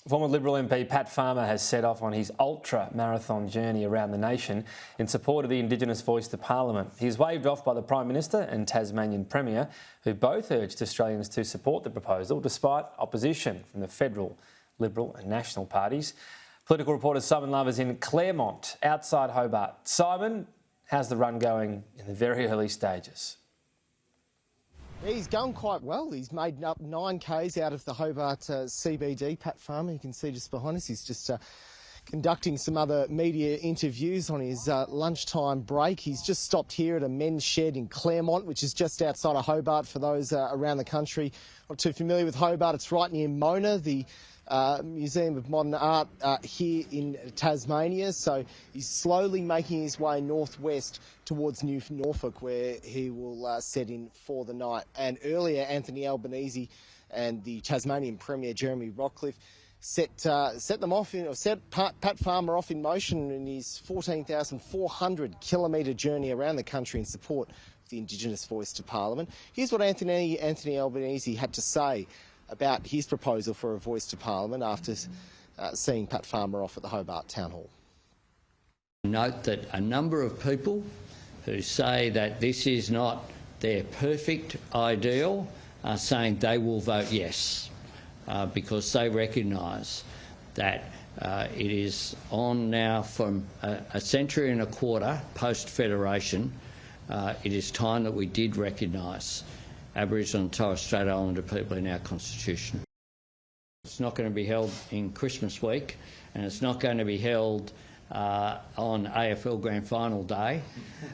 Former Liberal MP Pat Farmer has set off on his ultra-marathon journey around the nation in support of the Indigenous Voice to Parliament. He was waved off by the Prime Minister and Tasmanian Premier, who both urged Australians to support the proposal despite opposition from the federal, Liberal and National parties. Political reporter Simon Love is in Claremont, outside Hobart. Simon, how's the run going in the very early stages? He's going quite well. He's made up 9 Ks out of the Hobart CBD. Pat Farmer, you can see just behind us, he's just conducting some other media interviews on his lunchtime break. He's just stopped here at a men's shed in Claremont, which is just outside of Hobart. For those around the country not too familiar with Hobart, it's right near Mona, the Museum of Modern Art here in Tasmania. So he's slowly making his way northwest towards New Norfolk, where he will set in for the night. And earlier, Anthony Albanese and the Tasmanian Premier Jeremy Rockliff set Pat Farmer off in motion in his 14,400 kilometre journey around the country in support of the Indigenous Voice to Parliament. Here's what Anthony Albanese had to say about his proposal for a voice to Parliament after seeing Pat Farmer off at the Hobart Town Hall. Note that a number of people who say that this is not their perfect ideal are saying they will vote yes because they recognise that it is on now from a century and a quarter post-Federation. It is time that we did recognise Aboriginal and Torres Strait Islander people in our Constitution. It's not going to be held in Christmas week, and it's not going to be held on AFL Grand Final Day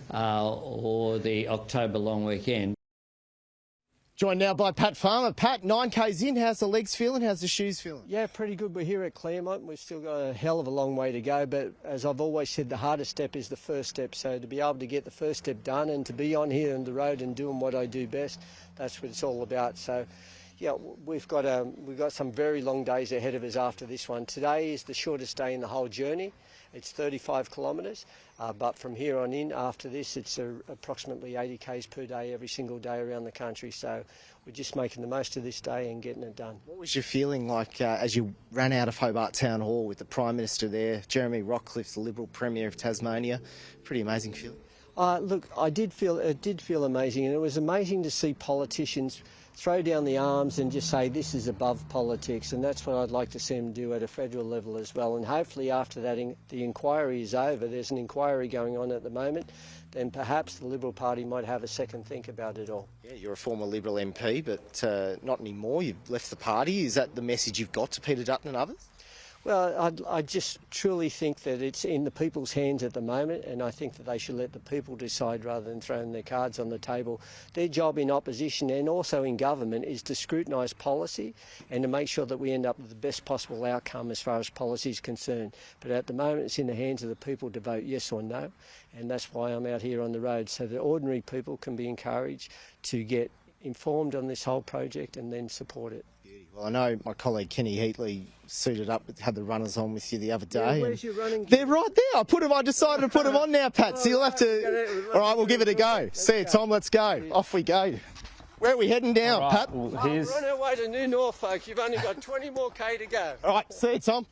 or the October long weekend. Joined now by Pat Farmer. Pat, 9 Ks in, how's the legs feeling? How's the shoes feeling? Yeah, pretty good. We're here at Claremont. We've still got a hell of a long way to go, but as I've always said, the hardest step is the first step. So to be able to get the first step done and to be on here on the road and doing what I do best, that's what it's all about. So yeah, we've got some very long days ahead of us after this one. Today is the shortest day in the whole journey. It's 35 kilometres, but from here on in, after this, it's approximately 80 Ks per day, every single day around the country. So we're just making the most of this day and getting it done. What was your feeling like as you ran out of Hobart Town Hall with the Prime Minister there, Jeremy Rockliff, the Liberal Premier of Tasmania? Pretty amazing feeling. Look, it did feel amazing, and it was amazing to see politicians throw down the arms and just say this is above politics, and that's what I'd like to see them do at a federal level as well. And hopefully after that the inquiry is over, there's an inquiry going on at the moment, then perhaps the Liberal Party might have a second think about it all. Yeah, you're a former Liberal MP, but not anymore. You've left the party. Is that the message you've got to Peter Dutton and others? Well, I just truly think that it's in the people's hands at the moment, and I think that they should let the people decide rather than throwing their cards on the table. Their job in opposition and also in government is to scrutinise policy and to make sure that we end up with the best possible outcome as far as policy is concerned. But at the moment, it's in the hands of the people to vote yes or no, and that's why I'm out here on the road, so that ordinary people can be encouraged to get informed on this whole project and then support it. Well, I know my colleague Kenny Heatley suited up, had the runners on with you the other day. Yeah, where's your running? They're right there. I decided to put them on now, Pat. So you'll have to. All right, we'll give it a go. See you, Tom. Let's go. Off we go. Where are we heading down, Pat? We're on our way to New Norfolk. You've only got 20 more K to go. All right, see you, Tom.